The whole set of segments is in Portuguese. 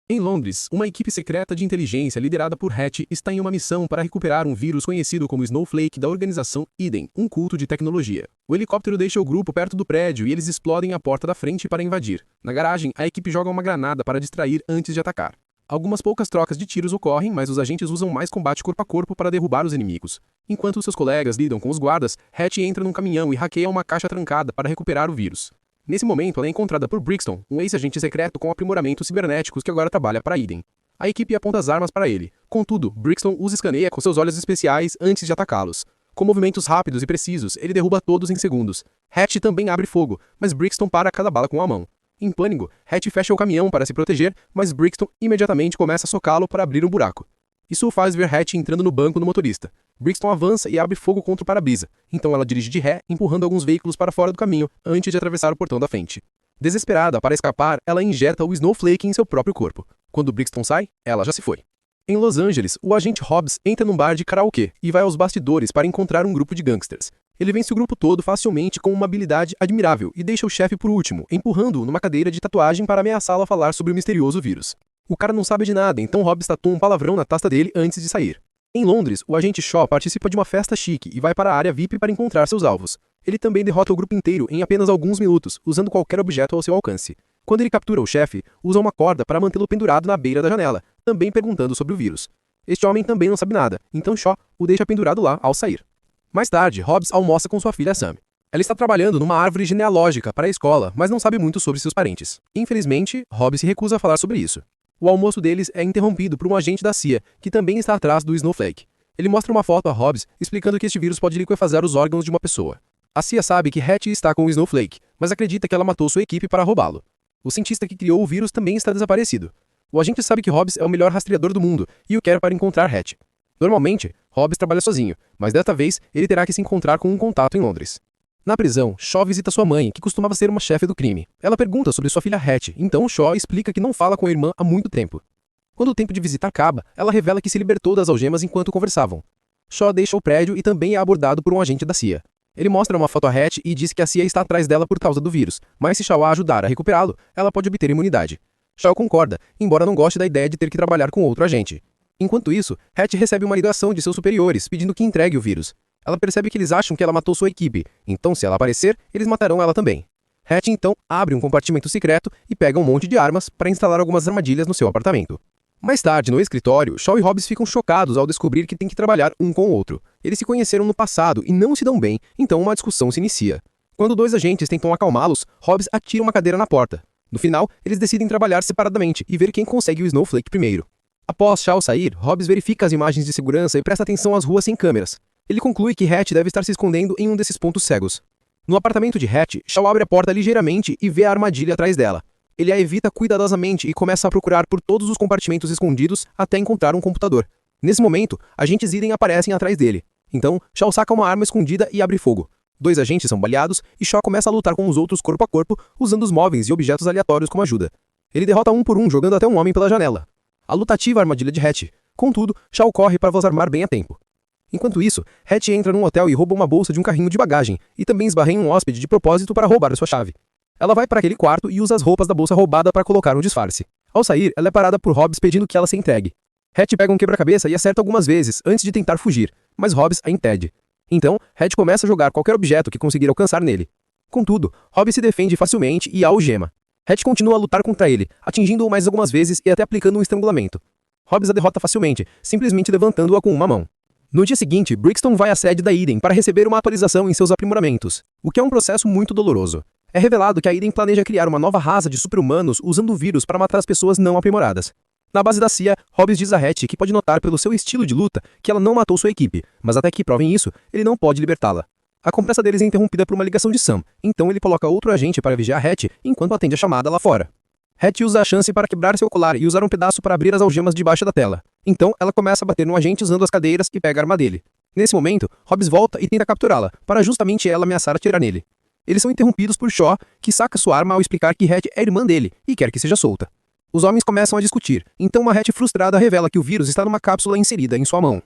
Em Londres, uma equipe secreta de inteligência liderada por Hatch está em uma missão para recuperar um vírus conhecido como Snowflake da organização Eden, um culto de tecnologia. O helicóptero deixa o grupo perto do prédio e eles explodem a porta da frente para invadir. Na garagem, a equipe joga uma granada para distrair antes de atacar. Algumas poucas trocas de tiros ocorrem, mas os agentes usam mais combate corpo a corpo para derrubar os inimigos. Enquanto seus colegas lidam com os guardas, Hatch entra num caminhão e hackeia uma caixa trancada para recuperar o vírus. Nesse momento, ela é encontrada por Brixton, um ex-agente secreto com aprimoramentos cibernéticos que agora trabalha para Eden. A equipe aponta as armas para ele. Contudo, Brixton os escaneia com seus olhos especiais antes de atacá-los. Com movimentos rápidos e precisos, ele derruba todos em segundos. Hatch também abre fogo, mas Brixton para cada bala com a mão. Em pânico, Hatch fecha o caminhão para se proteger, mas Brixton imediatamente começa a socá-lo para abrir um buraco. Isso o faz ver Hatch entrando no banco do motorista. Brixton avança e abre fogo contra o para-brisa, então ela dirige de ré, empurrando alguns veículos para fora do caminho, antes de atravessar o portão da frente. Desesperada para escapar, ela injeta o Snowflake em seu próprio corpo. Quando Brixton sai, ela já se foi. Em Los Angeles, o agente Hobbs entra num bar de karaokê e vai aos bastidores para encontrar um grupo de gangsters. Ele vence o grupo todo facilmente com uma habilidade admirável e deixa o chefe por último, empurrando-o numa cadeira de tatuagem para ameaçá-lo a falar sobre o misterioso vírus. O cara não sabe de nada, então Hobbs tatua um palavrão na testa dele antes de sair. Em Londres, o agente Shaw participa de uma festa chique e vai para a área VIP para encontrar seus alvos. Ele também derrota o grupo inteiro em apenas alguns minutos, usando qualquer objeto ao seu alcance. Quando ele captura o chefe, usa uma corda para mantê-lo pendurado na beira da janela, também perguntando sobre o vírus. Este homem também não sabe nada, então Shaw o deixa pendurado lá ao sair. Mais tarde, Hobbs almoça com sua filha Sam. Ela está trabalhando numa árvore genealógica para a escola, mas não sabe muito sobre seus parentes. Infelizmente, Hobbs se recusa a falar sobre isso. O almoço deles é interrompido por um agente da CIA, que também está atrás do Snowflake. Ele mostra uma foto a Hobbs, explicando que este vírus pode liquefazer os órgãos de uma pessoa. A CIA sabe que Hatch está com o Snowflake, mas acredita que ela matou sua equipe para roubá-lo. O cientista que criou o vírus também está desaparecido. O agente sabe que Hobbs é o melhor rastreador do mundo e o quer para encontrar Hatch. Normalmente, Hobbs trabalha sozinho, mas desta vez ele terá que se encontrar com um contato em Londres. Na prisão, Shaw visita sua mãe, que costumava ser uma chefe do crime. Ela pergunta sobre sua filha Hatch, então Shaw explica que não fala com a irmã há muito tempo. Quando o tempo de visita acaba, ela revela que se libertou das algemas enquanto conversavam. Shaw deixa o prédio e também é abordado por um agente da CIA. Ele mostra uma foto a Hatch e diz que a CIA está atrás dela por causa do vírus, mas se Shaw a ajudar a recuperá-lo, ela pode obter imunidade. Shaw concorda, embora não goste da ideia de ter que trabalhar com outro agente. Enquanto isso, Hatch recebe uma ligação de seus superiores pedindo que entregue o vírus. Ela percebe que eles acham que ela matou sua equipe, então se ela aparecer, eles matarão ela também. Hatch então abre um compartimento secreto e pega um monte de armas para instalar algumas armadilhas no seu apartamento. Mais tarde, no escritório, Shaw e Hobbs ficam chocados ao descobrir que têm que trabalhar um com o outro. Eles se conheceram no passado e não se dão bem, então uma discussão se inicia. Quando dois agentes tentam acalmá-los, Hobbs atira uma cadeira na porta. No final, eles decidem trabalhar separadamente e ver quem consegue o Snowflake primeiro. Após Shaw sair, Hobbs verifica as imagens de segurança e presta atenção às ruas sem câmeras. Ele conclui que Hatch deve estar se escondendo em um desses pontos cegos. No apartamento de Hatch, Shaw abre a porta ligeiramente e vê a armadilha atrás dela. Ele a evita cuidadosamente e começa a procurar por todos os compartimentos escondidos até encontrar um computador. Nesse momento, agentes Eden aparecem atrás dele. Então, Shaw saca uma arma escondida e abre fogo. Dois agentes são baleados e Shaw começa a lutar com os outros corpo a corpo, usando os móveis e objetos aleatórios como ajuda. Ele derrota um por um, jogando até um homem pela janela. A luta ativa a armadilha de Hatch. Contudo, Shaw corre para armar bem a tempo. Enquanto isso, Hatch entra num hotel e rouba uma bolsa de um carrinho de bagagem, e também esbarra em um hóspede de propósito para roubar sua chave. Ela vai para aquele quarto e usa as roupas da bolsa roubada para colocar um disfarce. Ao sair, ela é parada por Hobbs pedindo que ela se entregue. Hatch pega um quebra-cabeça e acerta algumas vezes antes de tentar fugir, mas Hobbs a impede. Então, Hatch começa a jogar qualquer objeto que conseguir alcançar nele. Contudo, Hobbs se defende facilmente e a algema. Hatch continua a lutar contra ele, atingindo-o mais algumas vezes e até aplicando um estrangulamento. Hobbs a derrota facilmente, simplesmente levantando-a com uma mão. No dia seguinte, Brixton vai à sede da Eden para receber uma atualização em seus aprimoramentos, o que é um processo muito doloroso. É revelado que a Eden planeja criar uma nova raça de super-humanos usando o vírus para matar as pessoas não aprimoradas. Na base da CIA, Hobbs diz a Hatch que pode notar pelo seu estilo de luta que ela não matou sua equipe, mas até que provem isso, ele não pode libertá-la. A conversa deles é interrompida por uma ligação de Sam, então ele coloca outro agente para vigiar Hatch enquanto atende a chamada lá fora. Hatch usa a chance para quebrar seu colar e usar um pedaço para abrir as algemas debaixo da tela. Então, ela começa a bater no agente usando as cadeiras e pega a arma dele. Nesse momento, Hobbs volta e tenta capturá-la, para justamente ela ameaçar atirar nele. Eles são interrompidos por Shaw, que saca sua arma ao explicar que Hatch é irmã dele e quer que seja solta. Os homens começam a discutir, então uma Hatch frustrada revela que o vírus está numa cápsula inserida em sua mão.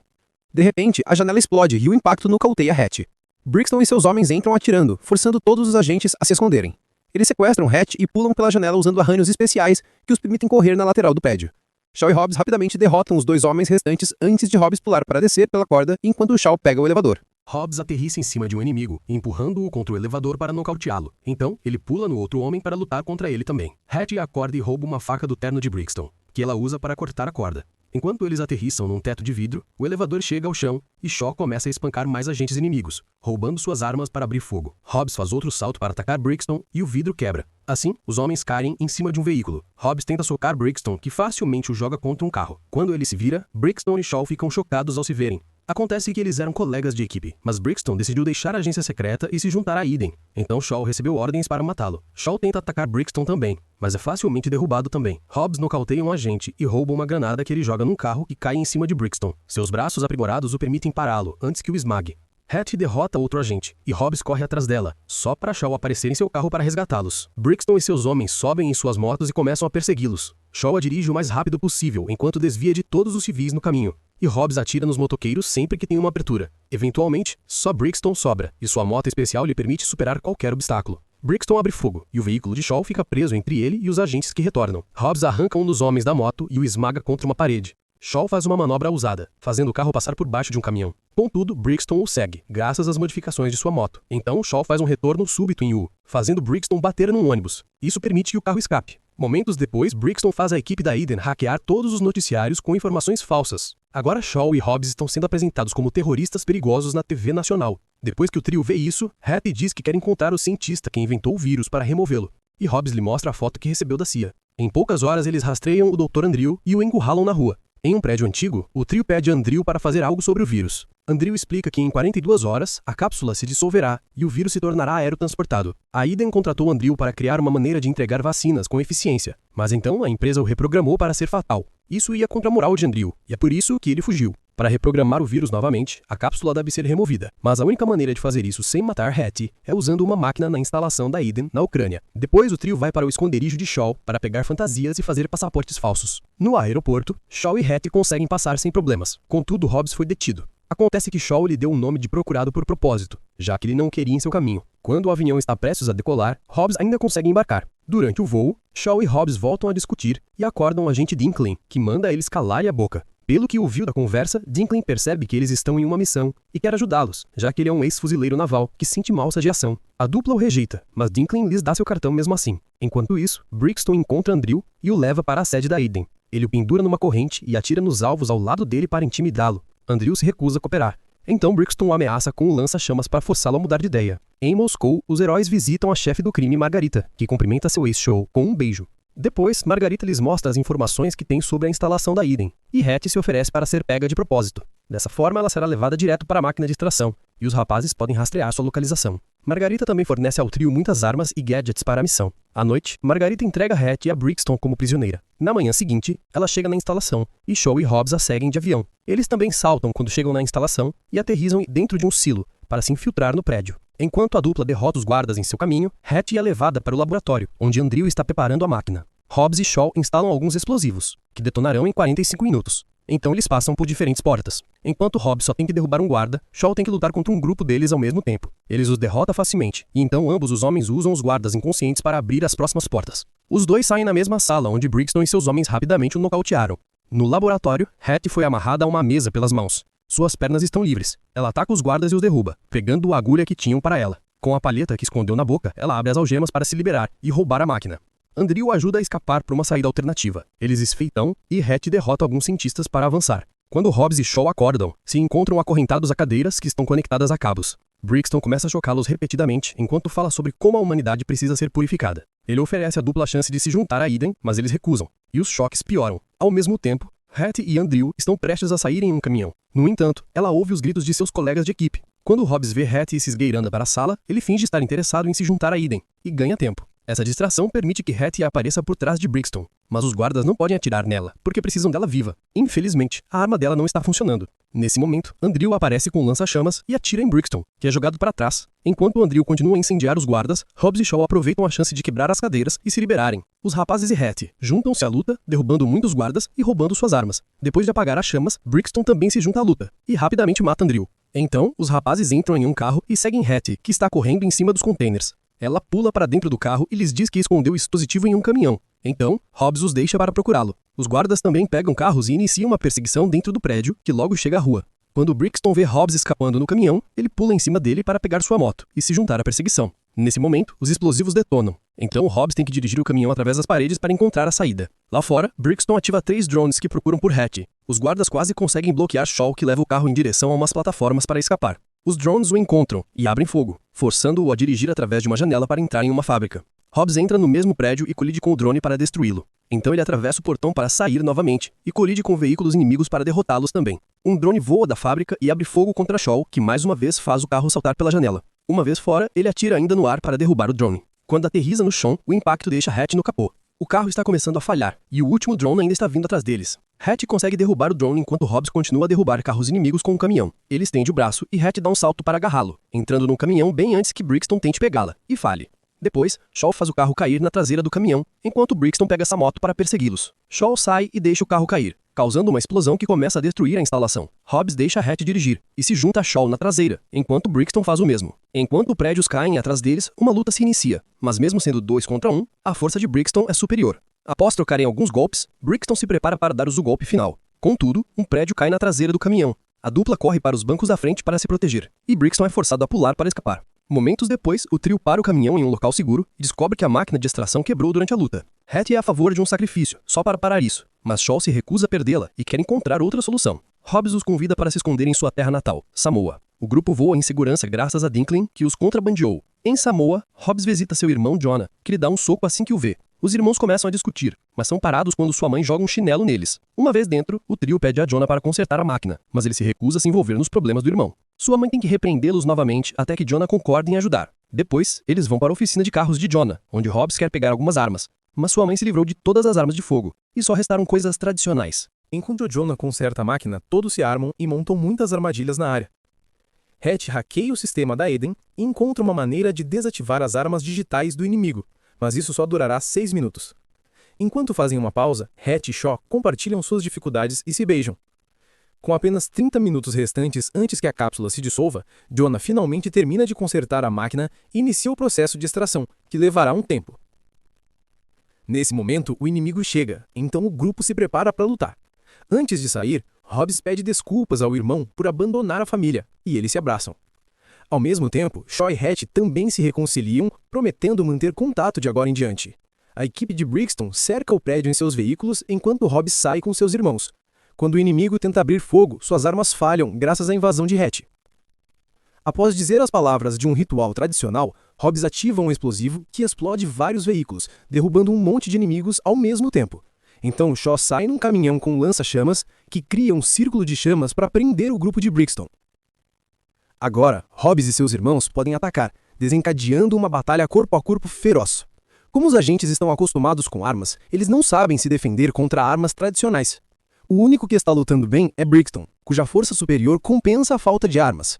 De repente, a janela explode e o impacto nocauteia Hatch. Brixton e seus homens entram atirando, forçando todos os agentes a se esconderem. Eles sequestram Hatch e pulam pela janela usando arranhos especiais que os permitem correr na lateral do prédio. Shaw e Hobbs rapidamente derrotam os 2 homens restantes antes de Hobbs pular para descer pela corda enquanto Shaw pega o elevador. Hobbs aterrissa em cima de um inimigo, empurrando-o contra o elevador para nocauteá-lo. Então, ele pula no outro homem para lutar contra ele também. Hatch acorda e rouba uma faca do terno de Brixton, que ela usa para cortar a corda. Enquanto eles aterrissam num teto de vidro, o elevador chega ao chão e Shaw começa a espancar mais agentes inimigos, roubando suas armas para abrir fogo. Hobbs faz outro salto para atacar Brixton e o vidro quebra. Assim, os homens caem em cima de um veículo. Hobbs tenta socar Brixton, que facilmente o joga contra um carro. Quando ele se vira, Brixton e Shaw ficam chocados ao se verem. Acontece que eles eram colegas de equipe, mas Brixton decidiu deixar a agência secreta e se juntar a Eden. Então Shaw recebeu ordens para matá-lo. Shaw tenta atacar Brixton também, mas é facilmente derrubado também. Hobbs nocauteia um agente e rouba uma granada que ele joga num carro que cai em cima de Brixton. Seus braços aprimorados o permitem pará-lo antes que o esmague. Hatch derrota outro agente, e Hobbs corre atrás dela, só para Shaw aparecer em seu carro para resgatá-los. Brixton e seus homens sobem em suas motos e começam a persegui-los. Shaw a dirige o mais rápido possível, enquanto desvia de todos os civis no caminho. E Hobbs atira nos motoqueiros sempre que tem uma abertura. Eventualmente, só Brixton sobra, e sua moto especial lhe permite superar qualquer obstáculo. Brixton abre fogo, e o veículo de Shaw fica preso entre ele e os agentes que retornam. Hobbs arranca um dos homens da moto e o esmaga contra uma parede. Shaw faz uma manobra ousada, fazendo o carro passar por baixo de um caminhão. Contudo, Brixton o segue, graças às modificações de sua moto. Então, Shaw faz um retorno súbito em U, fazendo Brixton bater num ônibus. Isso permite que o carro escape. Momentos depois, Brixton faz a equipe da Eden hackear todos os noticiários com informações falsas. Agora Shaw e Hobbs estão sendo apresentados como terroristas perigosos na TV nacional. Depois que o trio vê isso, Hatch diz que quer encontrar o cientista que inventou o vírus para removê-lo. E Hobbs lhe mostra a foto que recebeu da CIA. Em poucas horas, eles rastreiam o Dr. Andrew e o encurralam na rua. Em um prédio antigo, o trio pede a Andrew para fazer algo sobre o vírus. Andrew explica que em 42 horas, a cápsula se dissolverá e o vírus se tornará aerotransportado. A Eden contratou Andrew para criar uma maneira de entregar vacinas com eficiência, mas então a empresa o reprogramou para ser fatal. Isso ia contra a moral de Andrew, e é por isso que ele fugiu. Para reprogramar o vírus novamente, a cápsula deve ser removida, mas a única maneira de fazer isso sem matar Hatch é usando uma máquina na instalação da Eden, na Ucrânia. Depois, o trio vai para o esconderijo de Shaw para pegar fantasias e fazer passaportes falsos. No aeroporto, Shaw e Hatch conseguem passar sem problemas. Contudo, Hobbs foi detido. Acontece que Shaw lhe deu o nome de procurado por propósito, já que ele não queria em seu caminho. Quando o avião está prestes a decolar, Hobbs ainda consegue embarcar. Durante o voo, Shaw e Hobbs voltam a discutir e acordam o agente Dinklage, que manda eles calarem a boca. Pelo que ouviu da conversa, Dinklage percebe que eles estão em uma missão e quer ajudá-los, já que ele é um ex-fuzileiro naval que sente mal essa de ação. A dupla o rejeita, mas Dinklage lhes dá seu cartão mesmo assim. Enquanto isso, Brixton encontra Andrew e o leva para a sede da Eden. Ele o pendura numa corrente e atira nos alvos ao lado dele para intimidá-lo. Andrew se recusa a cooperar. Então Brixton o ameaça com um lança-chamas para forçá-lo a mudar de ideia. Em Moscou, os heróis visitam a chefe do crime, Margarita, que cumprimenta seu ex-show com um beijo. Depois, Margarita lhes mostra as informações que tem sobre a instalação da Eden, e Hatch se oferece para ser pega de propósito. Dessa forma, ela será levada direto para a máquina de extração, e os rapazes podem rastrear sua localização. Margarita também fornece ao trio muitas armas e gadgets para a missão. À noite, Margarita entrega Hatch a Brixton como prisioneira. Na manhã seguinte, ela chega na instalação, e Shaw e Hobbs a seguem de avião. Eles também saltam quando chegam na instalação e aterrissam dentro de um silo, para se infiltrar no prédio. Enquanto a dupla derrota os guardas em seu caminho, Hatch é levada para o laboratório, onde Andrew está preparando a máquina. Hobbs e Shaw instalam alguns explosivos, que detonarão em 45 minutos. Então eles passam por diferentes portas. Enquanto Hobbs só tem que derrubar um guarda, Shaw tem que lutar contra um grupo deles ao mesmo tempo. Eles os derrotam facilmente, e então ambos os homens usam os guardas inconscientes para abrir as próximas portas. Os dois saem na mesma sala, onde Brixton e seus homens rapidamente o nocautearam. No laboratório, Hatch foi amarrada a uma mesa pelas mãos. Suas pernas estão livres. Ela ataca os guardas e os derruba, pegando a agulha que tinham para ela. Com a palheta que escondeu na boca, ela abre as algemas para se liberar e roubar a máquina. Andrew ajuda a escapar para uma saída alternativa. Eles esfeitam e Hatch derrota alguns cientistas para avançar. Quando Hobbs e Shaw acordam, se encontram acorrentados a cadeiras que estão conectadas a cabos. Brixton começa a chocá-los repetidamente enquanto fala sobre como a humanidade precisa ser purificada. Ele oferece a dupla chance de se juntar a Eden, mas eles recusam, e os choques pioram. Ao mesmo tempo, Hatch e Andrew estão prestes a sair em um caminhão. No entanto, ela ouve os gritos de seus colegas de equipe. Quando Hobbs vê Hatch se esgueirando para a sala, ele finge estar interessado em se juntar a Eden, e ganha tempo. Essa distração permite que Hatch apareça por trás de Brixton, mas os guardas não podem atirar nela, porque precisam dela viva. Infelizmente, a arma dela não está funcionando. Nesse momento, Andrew aparece com um lança-chamas e atira em Brixton, que é jogado para trás. Enquanto Andrew continua a incendiar os guardas, Hobbs e Shaw aproveitam a chance de quebrar as cadeiras e se liberarem. Os rapazes e Hatch juntam-se à luta, derrubando muitos guardas e roubando suas armas. Depois de apagar as chamas, Brixton também se junta à luta, e rapidamente mata Andrew. Então, os rapazes entram em um carro e seguem Hatch, que está correndo em cima dos containers. Ela pula para dentro do carro e lhes diz que escondeu o dispositivo em um caminhão. Então, Hobbs os deixa para procurá-lo. Os guardas também pegam carros e iniciam uma perseguição dentro do prédio, que logo chega à rua. Quando Brixton vê Hobbs escapando no caminhão, ele pula em cima dele para pegar sua moto e se juntar à perseguição. Nesse momento, os explosivos detonam. Então, Hobbs tem que dirigir o caminhão através das paredes para encontrar a saída. Lá fora, Brixton ativa 3 drones que procuram por Hatch. Os guardas quase conseguem bloquear Shaw, que leva o carro em direção a umas plataformas para escapar. Os drones o encontram e abrem fogo, forçando-o a dirigir através de uma janela para entrar em uma fábrica. Hobbs entra no mesmo prédio e colide com o drone para destruí-lo. Então ele atravessa o portão para sair novamente e colide com veículos inimigos para derrotá-los também. Um drone voa da fábrica e abre fogo contra Shaw, que mais uma vez faz o carro saltar pela janela. Uma vez fora, ele atira ainda no ar para derrubar o drone. Quando aterriza no chão, o impacto deixa Hatch no capô. O carro está começando a falhar, e o último drone ainda está vindo atrás deles. Hatch consegue derrubar o drone enquanto Hobbs continua a derrubar carros inimigos com um caminhão. Ele estende o braço e Hatch dá um salto para agarrá-lo, entrando no caminhão bem antes que Brixton tente pegá-la, e falhe. Depois, Shaw faz o carro cair na traseira do caminhão, enquanto Brixton pega essa moto para persegui-los. Shaw sai e deixa o carro cair, causando uma explosão que começa a destruir a instalação. Hobbs deixa Hatch dirigir e se junta a Shaw na traseira, enquanto Brixton faz o mesmo. Enquanto prédios caem atrás deles, uma luta se inicia, mas mesmo sendo 2 contra 1, a força de Brixton é superior. Após trocarem alguns golpes, Brixton se prepara para dar o golpe final. Contudo, um prédio cai na traseira do caminhão. A dupla corre para os bancos da frente para se proteger, e Brixton é forçado a pular para escapar. Momentos depois, o trio para o caminhão em um local seguro e descobre que a máquina de extração quebrou durante a luta. Hatch é a favor de um sacrifício, só para parar isso, mas Shaw se recusa a perdê-la e quer encontrar outra solução. Hobbs os convida para se esconder em sua terra natal, Samoa. O grupo voa em segurança graças a Dinklage, que os contrabandeou. Em Samoa, Hobbs visita seu irmão Jonah, que lhe dá um soco assim que o vê. Os irmãos começam a discutir, mas são parados quando sua mãe joga um chinelo neles. Uma vez dentro, o trio pede a Jonah para consertar a máquina, mas ele se recusa a se envolver nos problemas do irmão. Sua mãe tem que repreendê-los novamente até que Jonah concorda em ajudar. Depois, eles vão para a oficina de carros de Jonah, onde Hobbs quer pegar algumas armas. Mas sua mãe se livrou de todas as armas de fogo, e só restaram coisas tradicionais. Enquanto Jonah conserta a máquina, todos se armam e montam muitas armadilhas na área. Hatch hackeia o sistema da Eden e encontra uma maneira de desativar as armas digitais do inimigo, mas isso só durará 6 minutos. Enquanto fazem uma pausa, Hatch e Shaw compartilham suas dificuldades e se beijam. Com apenas 30 minutos restantes antes que a cápsula se dissolva, Jonah finalmente termina de consertar a máquina e inicia o processo de extração, que levará um tempo. Nesse momento, o inimigo chega, então o grupo se prepara para lutar. Antes de sair, Hobbs pede desculpas ao irmão por abandonar a família, e eles se abraçam. Ao mesmo tempo, Shaw e Hatch também se reconciliam, prometendo manter contato de agora em diante. A equipe de Brixton cerca o prédio em seus veículos enquanto Hobbs sai com seus irmãos. Quando o inimigo tenta abrir fogo, suas armas falham graças à invasão de Hatch. Após dizer as palavras de um ritual tradicional, Hobbs ativa um explosivo que explode vários veículos, derrubando um monte de inimigos ao mesmo tempo. Então Shaw sai num caminhão com lança-chamas, que cria um círculo de chamas para prender o grupo de Brixton. Agora, Hobbs e seus irmãos podem atacar, desencadeando uma batalha corpo a corpo feroz. Como os agentes estão acostumados com armas, eles não sabem se defender contra armas tradicionais. O único que está lutando bem é Brixton, cuja força superior compensa a falta de armas.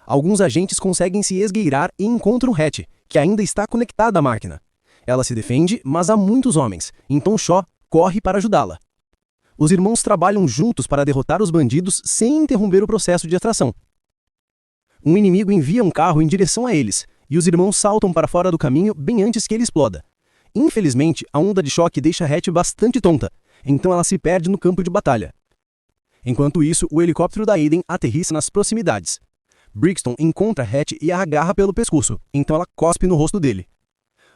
Alguns agentes conseguem se esgueirar e encontram Hatch, que ainda está conectada à máquina. Ela se defende, mas há muitos homens, então Shaw corre para ajudá-la. Os irmãos trabalham juntos para derrotar os bandidos sem interromper o processo de extração. Um inimigo envia um carro em direção a eles, e os irmãos saltam para fora do caminho bem antes que ele exploda. Infelizmente, a onda de choque deixa Hatch bastante tonta, então ela se perde no campo de batalha. Enquanto isso, o helicóptero da Eden aterrissa nas proximidades. Brixton encontra Hatch e a agarra pelo pescoço, então ela cospe no rosto dele.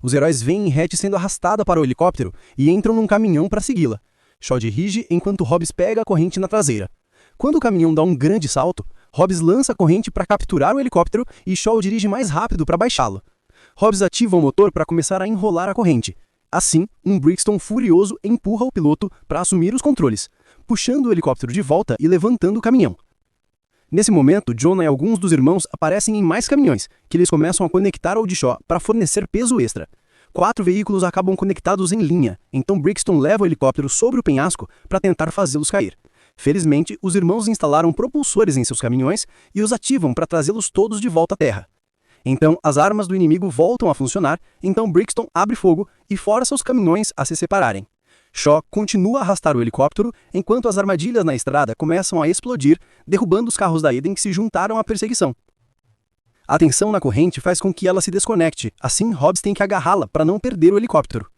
Os heróis veem Hatch sendo arrastada para o helicóptero e entram num caminhão para segui-la. Shaw dirige enquanto Hobbs pega a corrente na traseira. Quando o caminhão dá um grande salto, Hobbs lança a corrente para capturar o helicóptero e Shaw dirige mais rápido para baixá-lo. Hobbs ativa o motor para começar a enrolar a corrente. Assim, um Brixton furioso empurra o piloto para assumir os controles, puxando o helicóptero de volta e levantando o caminhão. Nesse momento, Jonah e alguns dos irmãos aparecem em mais caminhões, que eles começam a conectar ao de Shaw para fornecer peso extra. 4 veículos acabam conectados em linha, então Brixton leva o helicóptero sobre o penhasco para tentar fazê-los cair. Felizmente, os irmãos instalaram propulsores em seus caminhões e os ativam para trazê-los todos de volta à terra. Então, as armas do inimigo voltam a funcionar, então Brixton abre fogo e força os caminhões a se separarem. Shaw continua a arrastar o helicóptero, enquanto as armadilhas na estrada começam a explodir, derrubando os carros da Eden que se juntaram à perseguição. A tensão na corrente faz com que ela se desconecte, assim Hobbs tem que agarrá-la para não perder o helicóptero.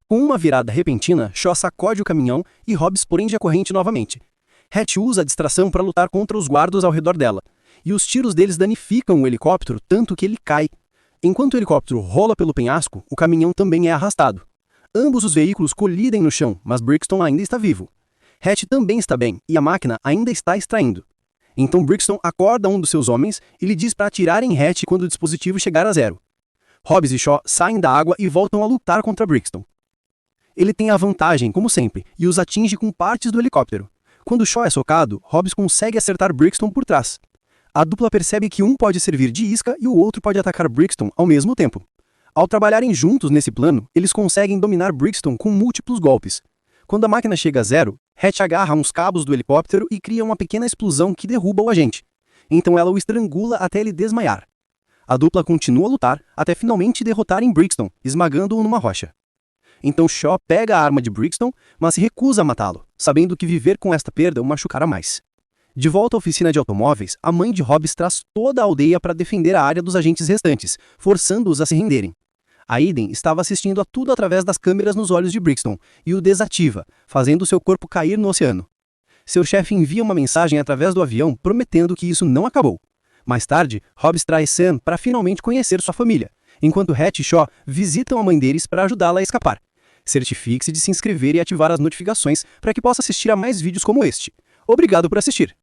Com uma virada repentina, Shaw sacode o caminhão e Hobbs prende a corrente novamente. Hatch usa a distração para lutar contra os guardas ao redor dela, e os tiros deles danificam o helicóptero tanto que ele cai. Enquanto o helicóptero rola pelo penhasco, o caminhão também é arrastado. Ambos os veículos colidem no chão, mas Brixton ainda está vivo. Hatch também está bem, e a máquina ainda está extraindo. Então Brixton acorda um dos seus homens e lhe diz para atirar em Hatch quando o dispositivo chegar a zero. Hobbs e Shaw saem da água e voltam a lutar contra Brixton. Ele tem a vantagem, como sempre, e os atinge com partes do helicóptero. Quando Shaw é socado, Hobbs consegue acertar Brixton por trás. A dupla percebe que um pode servir de isca e o outro pode atacar Brixton ao mesmo tempo. Ao trabalharem juntos nesse plano, eles conseguem dominar Brixton com múltiplos golpes. Quando a máquina chega a zero, Hatch agarra uns cabos do helicóptero e cria uma pequena explosão que derruba o agente. Então ela o estrangula até ele desmaiar. A dupla continua a lutar até finalmente derrotarem Brixton, esmagando-o numa rocha. Então Shaw pega a arma de Brixton, mas se recusa a matá-lo, sabendo que viver com esta perda o machucará mais. De volta à oficina de automóveis, a mãe de Hobbs traz toda a aldeia para defender a área dos agentes restantes, forçando-os a se renderem. A Eden estava assistindo a tudo através das câmeras nos olhos de Brixton e o desativa, fazendo seu corpo cair no oceano. Seu chefe envia uma mensagem através do avião prometendo que isso não acabou. Mais tarde, Hobbs traz Sam para finalmente conhecer sua família, enquanto Hatch e Shaw visitam a mãe deles para ajudá-la a escapar. Certifique-se de se inscrever e ativar as notificações para que possa assistir a mais vídeos como este. Obrigado por assistir!